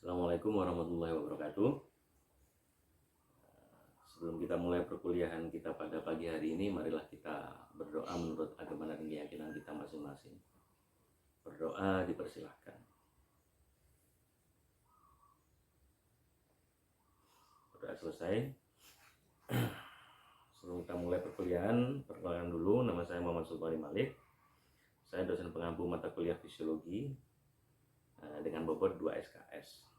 Assalamualaikum warahmatullahi wabarakatuh. Sebelum kita mulai perkuliahan kita pada pagi hari ini, marilah kita berdoa menurut agama dan keyakinan kita masing-masing. Berdoa dipersilahkan. Berdoa selesai. Sebelum kita mulai perkuliahan dulu. Nama saya Muhammad Sultani Malik. Saya dosen pengampu mata kuliah fisiologi dengan bobot 2 SKS.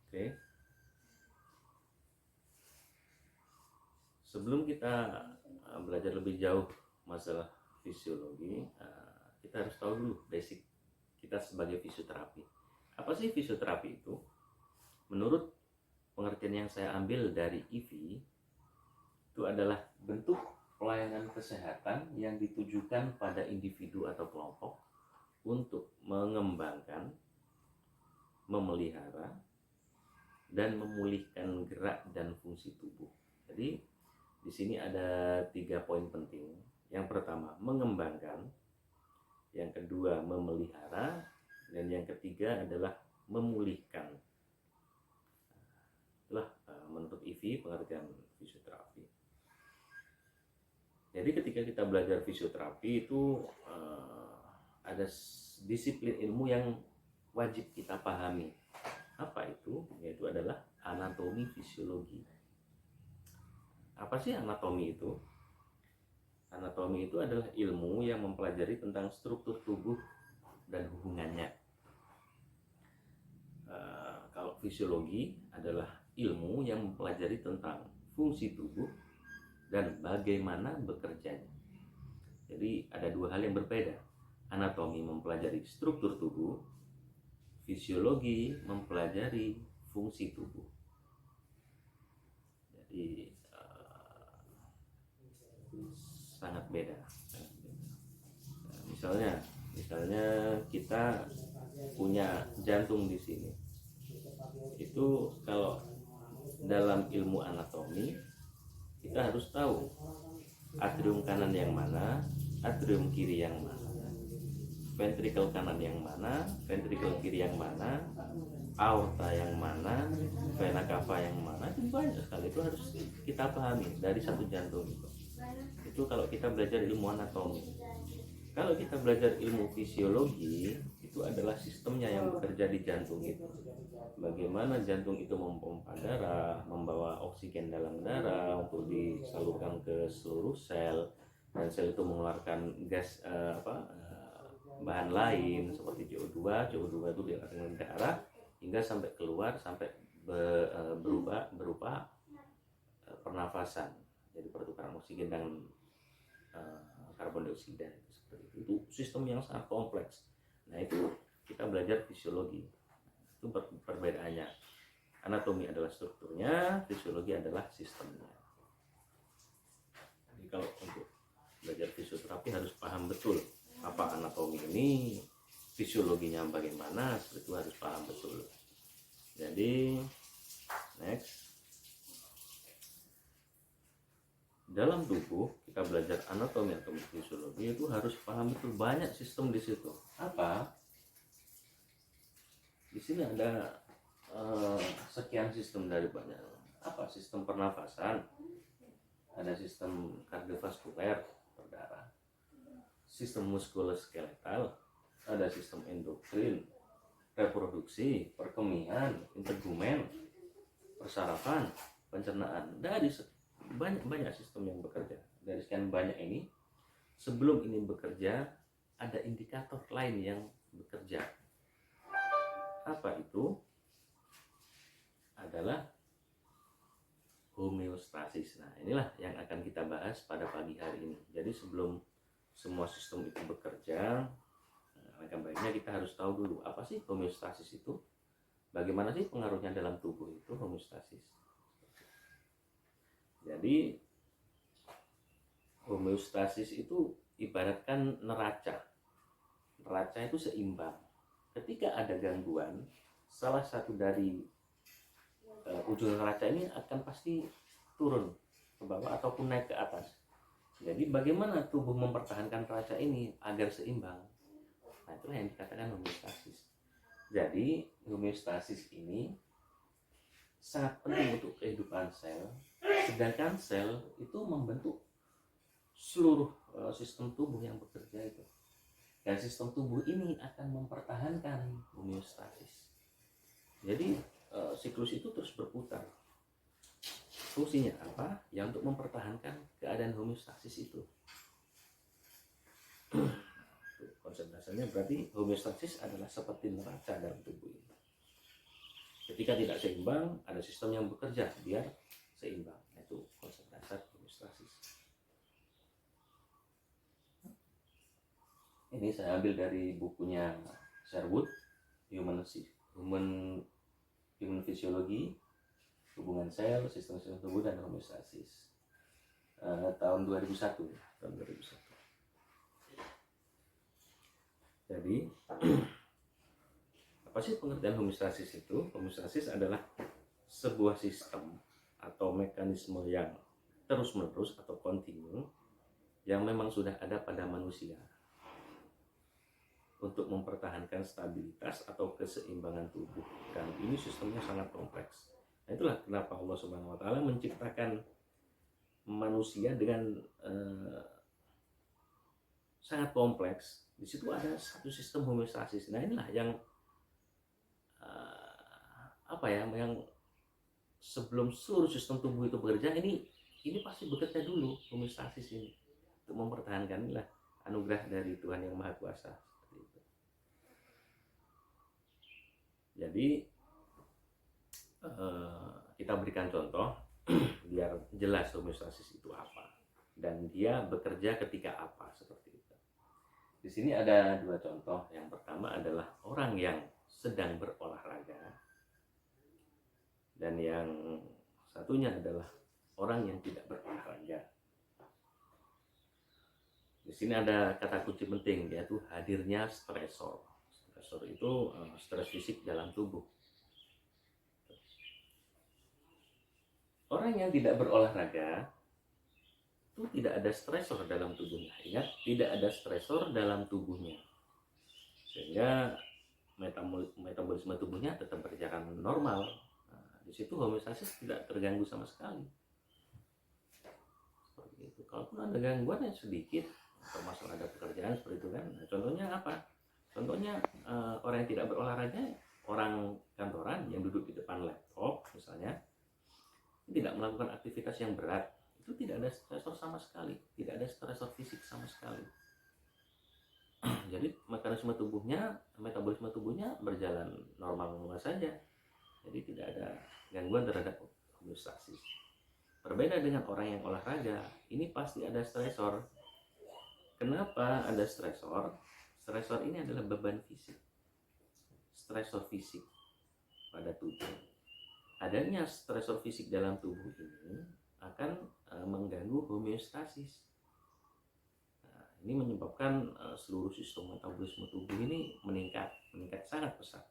Oke. Sebelum kita belajar lebih jauh masalah fisiologi, kita harus tahu dulu basic kita sebagai fisioterapi. Apa sih fisioterapi itu? Menurut pengertian yang saya ambil dari IV, itu adalah bentuk pelayanan kesehatan yang ditujukan pada individu atau kelompok untuk mengembangkan, memelihara, dan memulihkan gerak dan fungsi tubuh. Jadi di sini ada 3 poin penting. Yang pertama, mengembangkan. Yang kedua, memelihara. Dan yang ketiga adalah memulihkan. Itulah menurut IV pengertian fisioterapi. Jadi ketika kita belajar fisioterapi itu ada disiplin ilmu yang wajib kita pahami. Apa itu? Yaitu adalah anatomi fisiologi. Apa sih anatomi itu? Anatomi itu adalah ilmu yang mempelajari tentang struktur tubuh dan hubungannya. Kalau fisiologi adalah ilmu yang mempelajari tentang fungsi tubuh dan bagaimana bekerjanya. Jadi ada 2 hal yang berbeda. Anatomi mempelajari struktur tubuh, fisiologi mempelajari fungsi tubuh. Jadi sangat beda. Nah, misalnya kita punya jantung di sini. Itu kalau dalam ilmu anatomi kita harus tahu atrium kanan yang mana, atrium kiri yang mana, ventricle kanan yang mana, ventricle kiri yang mana, aorta yang mana, vena cava yang mana. Itu banyak sekali, itu harus kita pahami dari satu jantung itu. Itu kalau kita belajar ilmu anatomi. Kalau kita belajar ilmu fisiologi, itu adalah sistemnya yang bekerja di jantung itu. Bagaimana jantung itu memompa darah, membawa oksigen dalam darah untuk disalurkan ke seluruh sel, dan sel itu mengeluarkan gas bahan lain seperti CO2 itu dikeluarkan ke darah hingga sampai keluar, sampai berupa pernafasan. Jadi pertukaran oksigen dan karbon dioksida itu sistem yang sangat kompleks. Nah, itu kita belajar fisiologi. Itu perbedaannya. Anatomi adalah strukturnya, fisiologi adalah sistemnya. Jadi kalau untuk belajar fisioterapi harus paham betul apa anatomi ini, fisiologinya bagaimana, itu harus paham betul. Jadi next, dalam tubuh kita belajar anatomi atau fisiologi itu harus paham betul, banyak sistem di situ. Apa? Di sini ada sekian sistem dari banyak. Apa? Sistem pernafasan, ada sistem kardiovaskuler berdarah, sistem muskuloskeletal, ada sistem endokrin, reproduksi, perkemihan, integumen, persarafan, pencernaan. Dari banyak sistem yang bekerja. Dari sekian banyak ini, sebelum ini bekerja, ada indikator lain yang bekerja. Apa itu? Adalah homeostasis. Nah, inilah yang akan kita bahas pada pagi hari ini. Jadi sebelum semua sistem itu bekerja, alangkah baiknya kita harus tahu dulu apa sih homeostasis itu, bagaimana sih pengaruhnya dalam tubuh itu homeostasis. Jadi homeostasis itu ibaratkan neraca. Neraca itu seimbang. Ketika ada gangguan, salah satu dari ujung neraca ini akan pasti turun ke bawah ataupun naik ke atas. Jadi bagaimana tubuh mempertahankan neraca ini agar seimbang? Nah, itulah yang dikatakan homeostasis. Jadi homeostasis ini sangat penting untuk kehidupan sel, sedangkan sel itu membentuk seluruh sistem tubuh yang bekerja itu. Dan sistem tubuh ini akan mempertahankan homeostasis. Jadi siklus itu terus berputar. Fungsinya apa? Ya untuk mempertahankan keadaan homeostasis itu. Konsep dasarnya berarti homeostasis adalah seperti neraca dalam tubuh ini. Ketika tidak seimbang, ada sistem yang bekerja biar seimbang. Itu konsep dasar homeostasis. Ini saya ambil dari bukunya Sherwood, Human Physiology, hubungan sel, sistem tubuh dan homeostasis, tahun 2001. Jadi apa sih pengertian homeostasis itu? Homeostasis adalah sebuah sistem atau mekanisme yang terus-menerus atau kontinu yang memang sudah ada pada manusia untuk mempertahankan stabilitas atau keseimbangan tubuh. Dan ini sistemnya sangat kompleks. Nah, itulah kenapa Allah Subhanahu wa taala menciptakan manusia dengan sangat kompleks. Di situ ada satu sistem homeostasis. Nah, inilah yang yang sebelum seluruh sistem tubuh itu bekerja, ini pasti bekerja dulu homeostasis ini untuk mempertahankan. Inilah anugerah dari Tuhan yang Maha Kuasa. Jadi kita berikan contoh biar jelas homeostasis itu apa dan dia bekerja ketika apa, seperti itu. Di sini ada dua contoh. Yang pertama adalah orang yang sedang berolahraga dan yang satunya adalah orang yang tidak berolahraga. Di sini ada kata kunci penting, yaitu hadirnya stresor. Stresor itu stres fisik dalam tubuh. Orang yang tidak berolahraga itu tidak ada stresor dalam tubuhnya. Ingat, tidak ada stresor dalam tubuhnya, sehingga metabolisme tubuhnya tetap berjalan normal. Nah, di situ homeostasis tidak terganggu sama sekali. Seperti itu. Kalaupun ada gangguan yang sedikit, termasuk ada pekerjaan seperti itu kan. Nah, contohnya apa? Contohnya orang yang tidak berolahraga, orang kantoran yang duduk di depan laptop misalnya, tidak melakukan aktivitas yang berat, itu tidak ada stresor sama sekali, tidak ada stresor fisik sama sekali. Jadi mekanisme tubuhnya, metabolisme tubuhnya berjalan normal-normal saja. Jadi tidak ada gangguan terhadap homeostasis. Berbeda dengan orang yang olahraga, ini pasti ada stresor. Kenapa ada stresor? Stresor ini adalah beban fisik, stresor fisik pada tubuh. Adanya stresor fisik dalam tubuh ini akan mengganggu homeostasis. Nah, ini menyebabkan seluruh sistem metabolisme tubuh ini meningkat sangat pesat.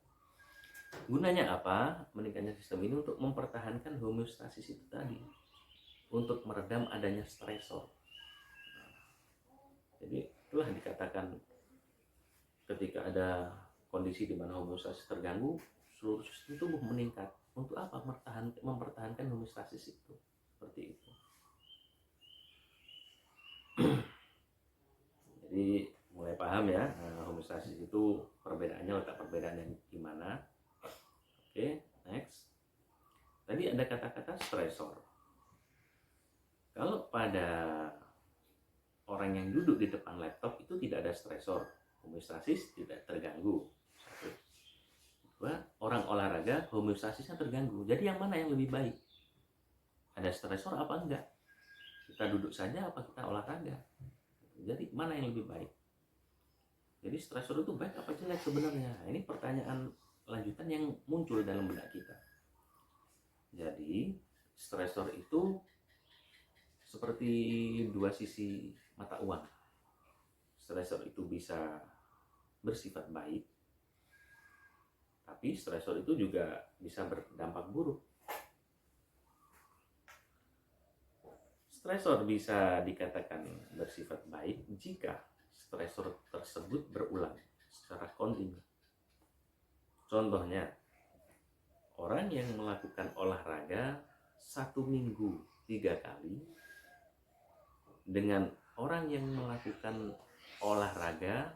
Gunanya apa? Meningkatnya sistem ini untuk mempertahankan homeostasis itu tadi, untuk meredam adanya stresor. Jadi itulah dikatakan ketika ada kondisi di mana homeostasis terganggu, seluruh sistem tubuh meningkat. Untuk apa? Mempertahankan homeostasis itu. Seperti itu. Jadi mulai paham ya, homeostasis itu perbedaannya, letak perbedaannya di mana. Oke, next. Tadi ada kata-kata stresor. Kalau pada orang yang duduk di depan laptop itu tidak ada stresor, homeostasis tidak terganggu. Orang olahraga homeostasisnya terganggu. Jadi yang mana yang lebih baik? Ada stresor apa enggak? Kita duduk saja apa kita olahraga? Jadi mana yang lebih baik? Jadi stresor itu baik apa jelek sebenarnya? Nah, ini pertanyaan lanjutan yang muncul dalam benak kita. Jadi stresor itu seperti dua sisi mata uang. Stresor itu bisa bersifat baik, tapi stresor itu juga bisa berdampak buruk. Stresor bisa dikatakan bersifat baik jika stresor tersebut berulang secara kontinu. Contohnya, orang yang melakukan olahraga 1 minggu 3 kali dengan orang yang melakukan olahraga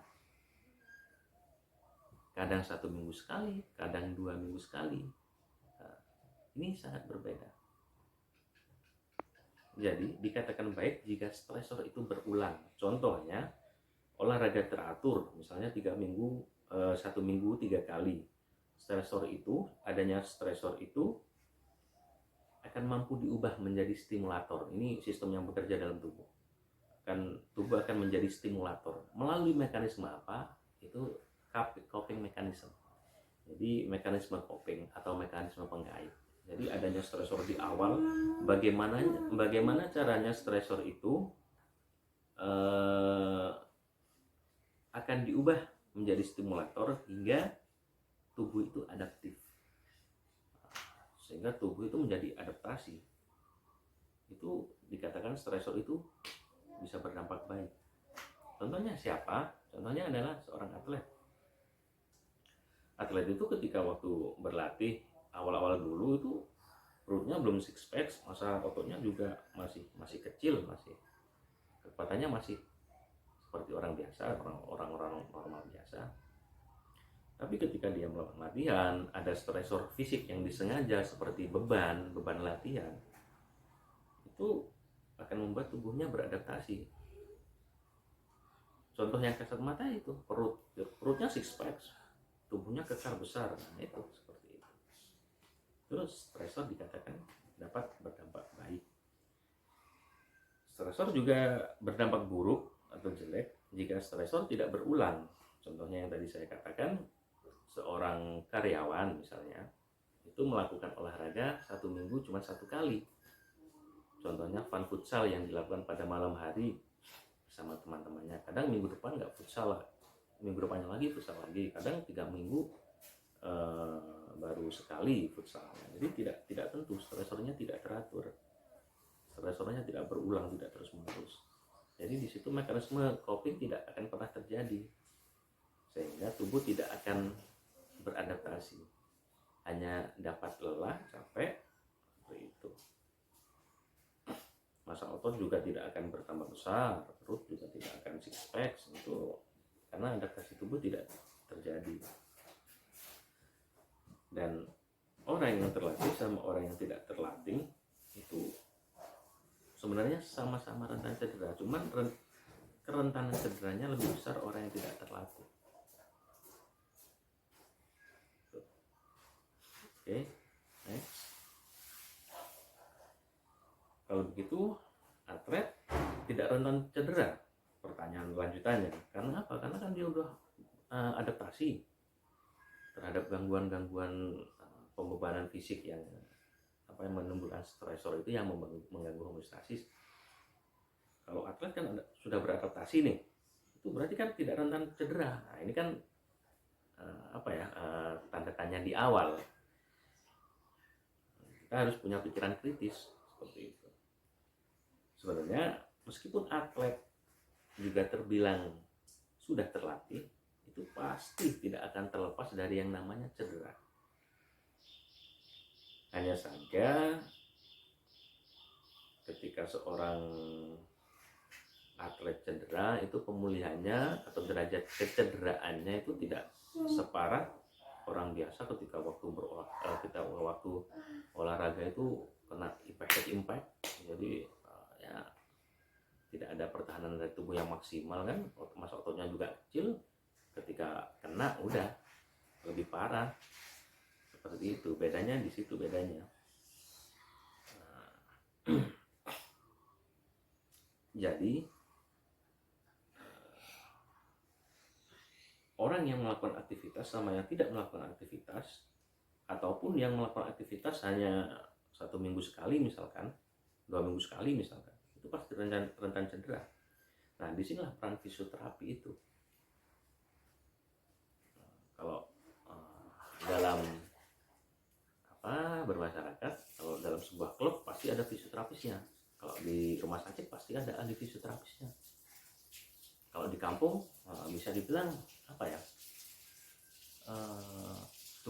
kadang 1 minggu sekali, kadang 2 minggu sekali. Nah, ini sangat berbeda. Jadi dikatakan baik jika stresor itu berulang. Contohnya olahraga teratur, misalnya 1 minggu 3 kali. Adanya stresor itu akan mampu diubah menjadi stimulator. Ini sistem yang bekerja dalam tubuh. Tubuh akan menjadi stimulator. Melalui mekanisme apa? Itu coping mechanism. Jadi mekanisme coping atau mekanisme pengait. Jadi adanya stresor di awal, bagaimana caranya stresor itu akan diubah menjadi stimulator hingga tubuh itu adaptif, sehingga tubuh itu menjadi adaptasi. Itu dikatakan stresor itu bisa berdampak baik. Contohnya siapa? Contohnya adalah seorang atlet. Atlet itu ketika waktu berlatih awal-awal dulu itu perutnya belum six pack, masa ototnya juga masih kecil, masih kekuatannya masih seperti orang biasa, orang-orang normal biasa. Tapi ketika dia melakukan latihan, ada stresor fisik yang disengaja seperti beban latihan, itu akan membuat tubuhnya beradaptasi. Contoh yang kasat mata itu perutnya six pack, tubuhnya kekar besar. Nah, itu seperti itu. Terus stresor dikatakan dapat berdampak baik. Stresor juga berdampak buruk atau jelek jika stresor tidak berulang. Contohnya yang tadi saya katakan, seorang karyawan misalnya itu melakukan olahraga 1 minggu cuma 1 kali. Contohnya fun futsal yang dilakukan pada malam hari bersama teman-temannya. Kadang minggu depan nggak futsal, minggu depannya lagi futsal lagi. Kadang 3 minggu baru sekali futsal. Jadi tidak tentu, stresornya tidak teratur, stresornya tidak berulang, tidak terus menerus. Jadi di situ mekanisme coping tidak akan pernah terjadi, sehingga tubuh tidak akan beradaptasi, hanya dapat lelah, capek, seperti itu. Massa otot juga tidak akan bertambah besar, perut juga tidak akan six pack, itu karena adaptasi tubuh tidak terjadi. Dan orang yang terlatih sama orang yang tidak terlatih itu sebenarnya sama-sama rentan cedera, cuman kerentanan cederanya lebih besar orang yang tidak terlatih. Oke, next. Kalau begitu atlet tidak rentan cedera. Pertanyaan lanjutannya, karena apa? Karena kan dia udah adaptasi terhadap gangguan-gangguan pembebanan fisik yang menimbulkan stresor itu yang mengganggu homeostasis. Kalau atlet kan sudah beradaptasi nih, itu berarti kan tidak rentan cedera. Nah, ini kan tanda tanya di awal. Kita harus punya pikiran kritis seperti itu. Sebenarnya meskipun atlet juga terbilang sudah terlatih, itu pasti tidak akan terlepas dari yang namanya cedera. Hanya saja ketika seorang atlet cedera, itu pemulihannya atau derajat kecederaannya itu tidak separah orang biasa ketika waktu olahraga itu kena impact. Jadi tidak ada pertahanan dari tubuh yang maksimal kan, massa ototnya juga kecil, ketika kena udah lebih parah. Seperti itu, bedanya di situ bedanya. Jadi orang yang melakukan aktivitas sama yang tidak melakukan aktivitas, ataupun yang melakukan aktivitas hanya 1 minggu sekali misalkan, 2 minggu sekali misalkan, itu pasti rentan cedera. Nah, disinilah peran fisioterapi itu. Kalau dalam bermasyarakat, kalau dalam sebuah klub pasti ada fisioterapisnya. Kalau di rumah sakit pasti ada ahli fisioterapisnya. Kalau di kampung bisa dibilang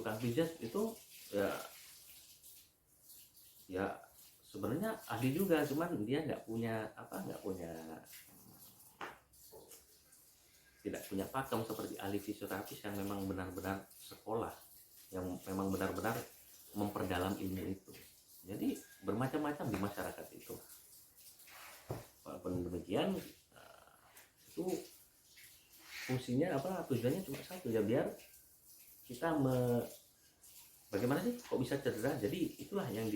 tukang pijat itu ya sebenarnya ahli juga, cuman dia tidak punya pakem seperti ahli fisioterapis yang memang benar-benar sekolah, yang memang benar-benar memperdalam ilmu itu. Jadi bermacam-macam di masyarakat itu. Walaupun demikian, itu fungsinya tujuannya cuma satu, ya biar kita bagaimana sih kok bisa cedera. Jadi itulah yang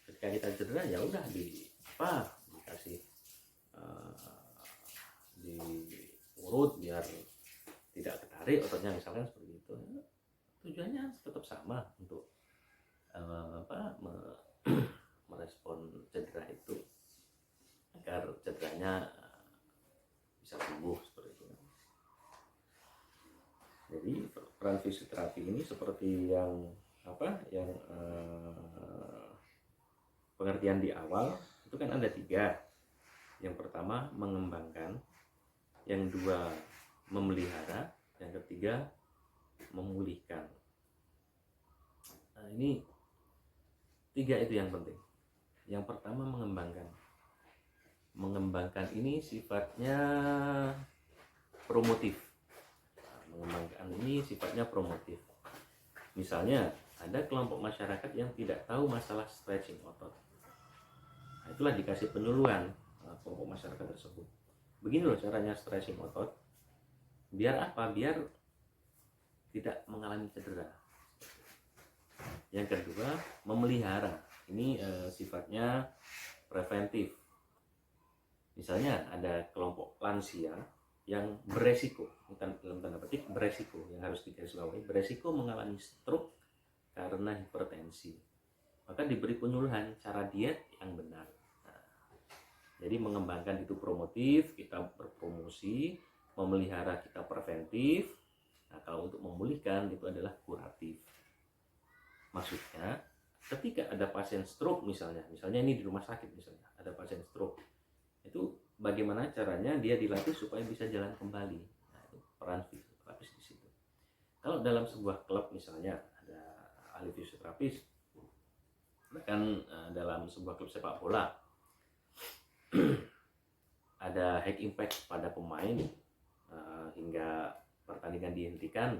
ketika kita cedera ya udah dikasih diurut biar tidak ketarik ototnya misalkan seperti itu. Tujuannya tetap sama untuk merespon cedera itu agar cederanya bisa sembuh seperti itu. Jadi peran fisioterapi ini seperti yang pengertian di awal itu kan ada 3. Yang pertama mengembangkan, yang 2 memelihara, yang ketiga memulihkan. Nah, ini 3 itu yang penting. Yang pertama mengembangkan. Mengembangkan ini sifatnya promotif. Mengembangkan ini sifatnya promotif. Misalnya ada kelompok masyarakat yang tidak tahu masalah stretching otot. Nah, itulah dikasih penyuluhan kelompok masyarakat tersebut. Begini loh caranya stretching otot. Biar apa? Biar tidak mengalami cedera. Yang kedua, memelihara. Ini sifatnya preventif. Misalnya ada kelompok lansia yang beresiko, dalam tanda petik beresiko, yang harus digarisbawahi, beresiko mengalami stroke karena hipertensi. Maka diberi penyuluhan cara diet yang benar. Nah, jadi mengembangkan itu promotif, kita berpromosi, memelihara kita preventif. Nah, kalau untuk memulihkan itu adalah kuratif. Maksudnya, ketika ada pasien stroke misalnya ini di rumah sakit misalnya, ada pasien stroke, itu bagaimana caranya dia dilatih supaya bisa jalan kembali. Nah, itu peran fisioterapis di situ. Kalau dalam sebuah klub misalnya ada ahli fisioterapis, bahkan dalam sebuah klub sepak bola ada high impact pada pemain hingga pertandingan dihentikan,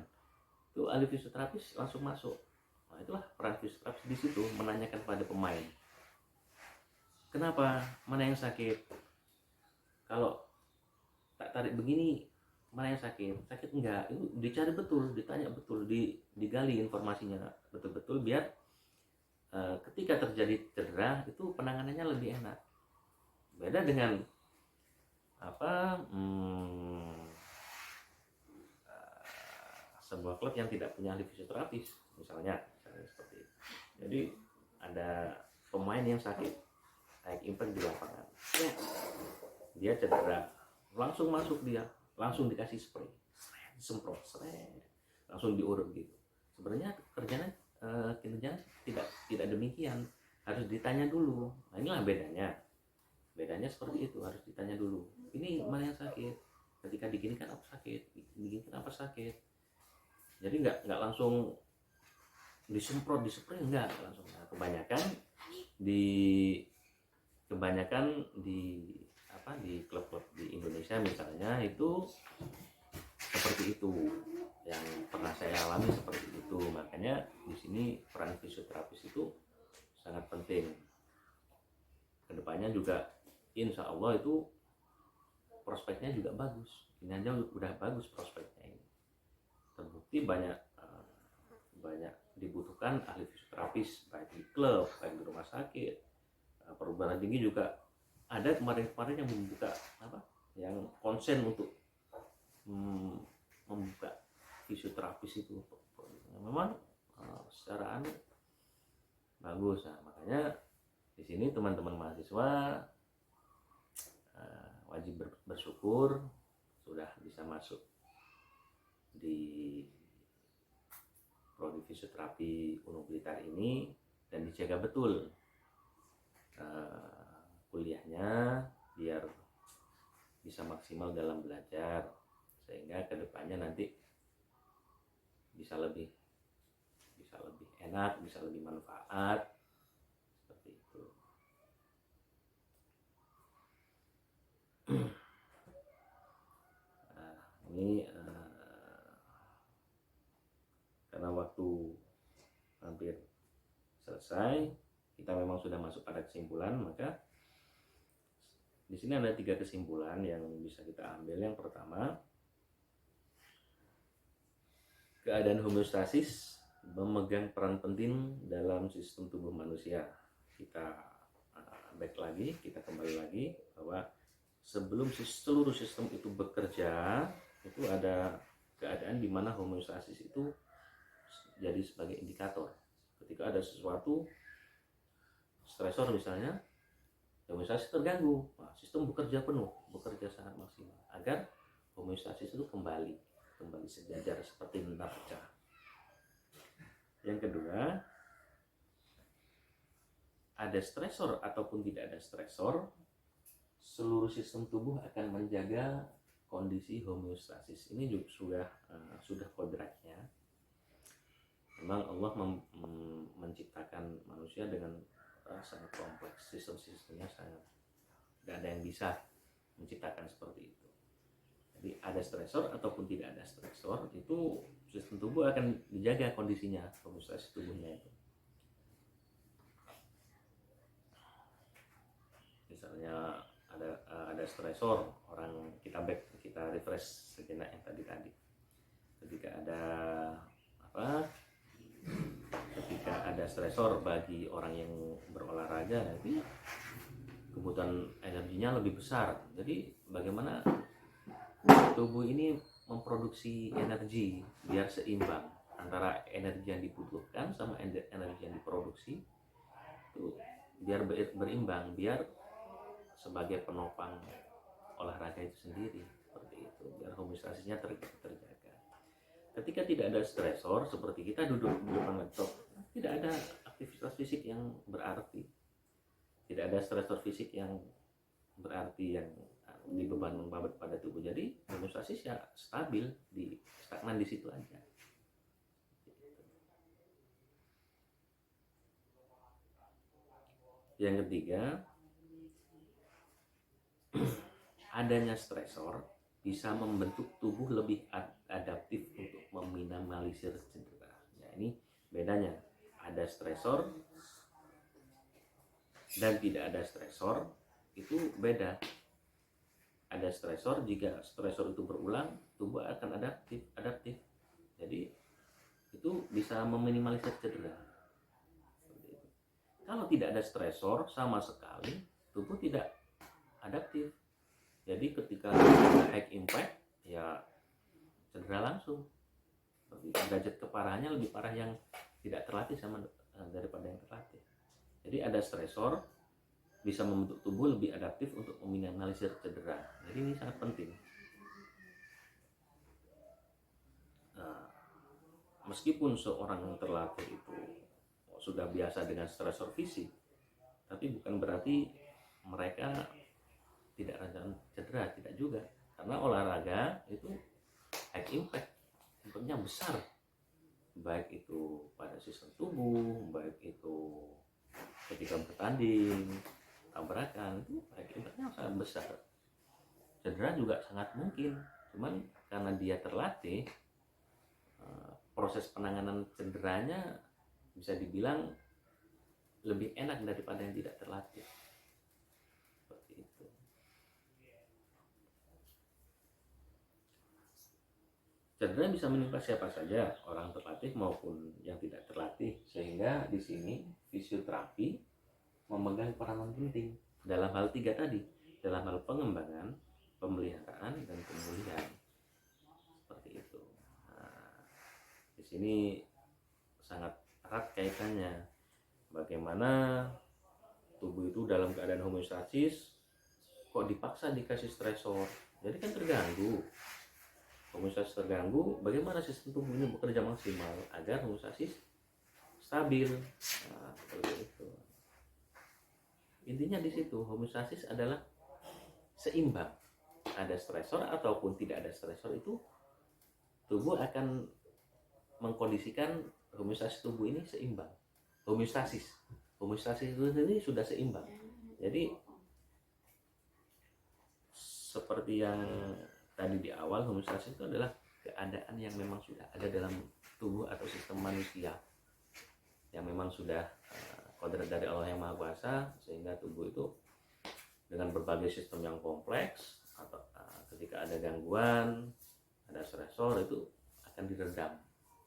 itu ahli fisioterapis langsung masuk. Nah, itulah peran fisioterapis di situ, menanyakan pada pemain, kenapa, mana yang sakit, kalau tak tarik begini mana yang sakit enggak, itu dicari betul, ditanya betul, digali informasinya betul-betul biar ketika terjadi cedera itu penanganannya lebih enak. Beda dengan sebuah klub yang tidak punya ahli fisioterapis misalnya seperti itu. Jadi ada pemain yang sakit, high impact di lapangan, dia cedera, langsung masuk, dia langsung dikasih spray, semprot, langsung diurut gitu. Sebenarnya kerjanya tidak demikian, harus ditanya dulu. Nah, inilah bedanya seperti itu, harus ditanya dulu, ini mana yang sakit, ketika diginikan apa sakit, diginikan apa sakit. Jadi nggak langsung disemprot, dispray, enggak langsung. Nah, kebanyakan di klub-klub di Indonesia misalnya itu seperti itu, yang pernah saya alami seperti itu. Makanya di sini peran fisioterapis itu sangat penting. Kedepannya juga insya Allah itu prospeknya juga bagus. Ini aja udah bagus prospeknya ini. Terbukti banyak dibutuhkan ahli fisioterapis baik di klub, baik di rumah sakit. Perguruan tinggi juga ada kemarin yang membuka yang konsen untuk membuka fisioterapis itu. Memang secara bagus. Nah, makanya di sini teman-teman mahasiswa wajib bersyukur sudah bisa masuk di prodi fisioterapi Gunung Blitar ini, dan dijaga betul kuliahnya biar bisa maksimal dalam belajar, sehingga kedepannya nanti bisa bisa lebih enak, bisa lebih manfaat, seperti itu. Nah, ini karena waktu hampir selesai, kita memang sudah masuk pada kesimpulan, maka di sini ada 3 kesimpulan yang bisa kita ambil. Yang pertama, keadaan homeostasis memegang peran penting dalam sistem tubuh manusia. Kita kita kembali lagi bahwa sebelum seluruh sistem itu bekerja, itu ada keadaan di mana homeostasis itu jadi sebagai indikator. Ketika ada sesuatu stresor misalnya, homeostasis terganggu, sistem bekerja penuh, bekerja sangat maksimal agar homeostasis itu kembali sejajar seperti neraca. Yang kedua, ada stresor ataupun tidak ada stresor, seluruh sistem tubuh akan menjaga kondisi homeostasis. Ini juga sudah kodratnya. Memang Allah menciptakan manusia dengan sangat kompleks, sistem-sistemnya sangat, tidak ada yang bisa menciptakan seperti itu. Jadi ada stresor ataupun tidak ada stresor, itu sistem tubuh akan dijaga kondisinya, homeostasis tubuhnya itu. Misalnya ada stresor, orang kita refresh sejenak yang tadi. Ketika ada stresor bagi orang yang berolahraga, nanti kebutuhan energinya lebih besar. Jadi bagaimana tubuh ini memproduksi energi biar seimbang antara energi yang dibutuhkan sama energi yang diproduksi, itu biar berimbang, biar sebagai penopang olahraga itu sendiri, seperti itu, biar homeostasisnya terjaga. Ketika tidak ada stresor, seperti kita duduk di depan laptop, tidak ada aktivitas fisik yang berarti, tidak ada stresor fisik yang berarti yang dibebankan pada tubuh. Jadi homeostasis ya stabil, stagnan di situ aja. Yang ketiga, adanya stresor bisa membentuk tubuh lebih adaptif untuk meminimalisir cedera. Ya, ini bedanya. Ada stresor dan tidak ada stresor, itu beda. Ada stresor, jika stresor itu berulang, tubuh akan adaptif. Jadi itu bisa meminimalisir cedera. Kalau tidak ada stresor sama sekali, tubuh tidak adaptif. Jadi ketika ada high impact, ya cedera langsung. Derajat keparahannya lebih parah yang tidak terlatih daripada yang terlatih. Jadi ada stresor bisa membentuk tubuh lebih adaptif untuk meminimalisir cedera. Jadi ini sangat penting. Nah, meskipun seorang yang terlatih itu sudah biasa dengan stresor fisik, tapi bukan berarti mereka tidak rancang cedera, tidak juga. Karena olahraga itu high impact, impactnya besar, baik itu pada sistem tubuh, baik itu ketika bertanding, tabrakan, itu high impactnya sangat besar. Cedera juga sangat mungkin, cuman karena dia terlatih, proses penanganan cederanya bisa dibilang lebih enak daripada yang tidak terlatih. Cedera bisa menimpa siapa saja, orang terlatih maupun yang tidak terlatih, sehingga di sini fisioterapi memegang peranan penting dalam hal 3 tadi, dalam hal pengembangan, pemeliharaan, dan pemulihan, seperti itu. Nah, di sini sangat erat kaitannya bagaimana tubuh itu dalam keadaan homeostasis kok dipaksa dikasih stresor, jadi kan terganggu. Homeostasis terganggu, bagaimana sistem tubuh ini bekerja maksimal agar homeostasis stabil. Nah, seperti itu. Intinya di situ, homeostasis adalah seimbang. Ada stresor ataupun tidak ada stresor, itu tubuh akan mengkondisikan homeostasis tubuh ini seimbang. Homeostasis itu sendiri sudah seimbang. Jadi seperti yang tadi di awal, homeostasis itu adalah keadaan yang memang sudah ada dalam tubuh atau sistem manusia, yang memang sudah kodrat dari Allah yang Maha Kuasa, sehingga tubuh itu dengan berbagai sistem yang kompleks, atau ketika ada gangguan, ada stresor, itu akan diredam.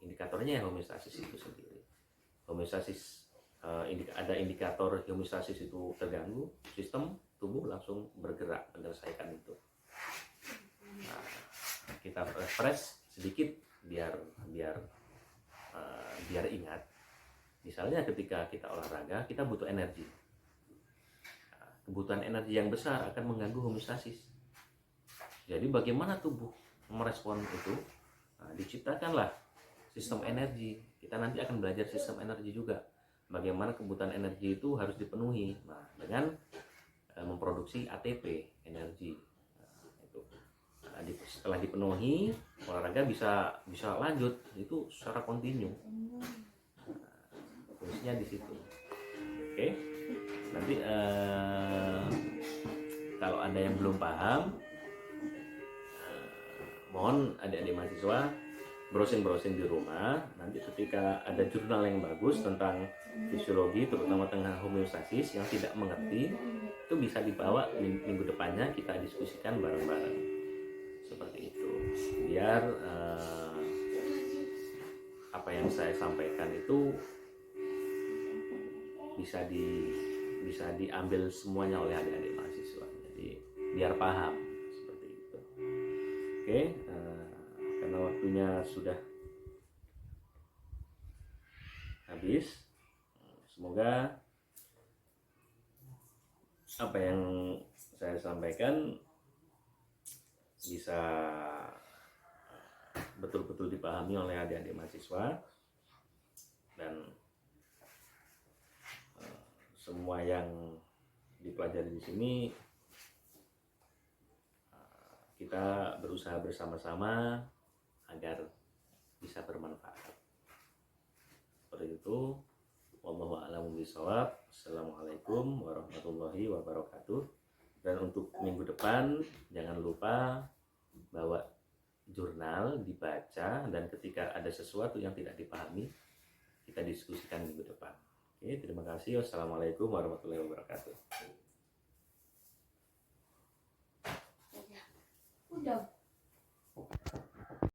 Indikatornya ya homeostasis itu sendiri. Homeostasis, ada indikator homeostasis itu terganggu, sistem tubuh langsung bergerak menyelesaikan itu. Nah, kita refresh sedikit biar ingat. Misalnya ketika kita olahraga, kita butuh energi. Nah, kebutuhan energi yang besar akan mengganggu homeostasis. Jadi bagaimana tubuh merespon itu? Nah, diciptakanlah sistem energi. Kita nanti akan belajar sistem energi juga. Bagaimana kebutuhan energi itu harus dipenuhi. Nah, dengan memproduksi ATP, energi. Nah, itu. Nah, setelah dipenuhi, olahraga bisa lanjut itu secara kontinu. Fungsinya di situ. Oke. Nanti kalau ada yang belum paham, mohon adik-adik mahasiswa browsing di rumah. Nanti ketika ada jurnal yang bagus tentang fisiologi, terutama tentang homeostasis, yang tidak mengerti, itu bisa dibawa minggu depannya, kita diskusikan bareng-bareng seperti itu, biar apa yang saya sampaikan itu bisa diambil semuanya oleh adik-adik mahasiswa. Jadi biar paham seperti itu. Oke, karena waktunya sudah habis, semoga apa yang saya sampaikan bisa betul-betul dipahami oleh adik-adik mahasiswa, dan semua yang dipelajari di sini kita berusaha bersama-sama agar bisa bermanfaat. Seperti itu. Wallahu a'lam bishawab. Assalamualaikum warahmatullahi wabarakatuh. Dan untuk minggu depan jangan lupa bawa jurnal, dibaca, dan ketika ada sesuatu yang tidak dipahami, kita diskusikan minggu depan. Oke, terima kasih. Wassalamualaikum warahmatullahi wabarakatuh. Udah.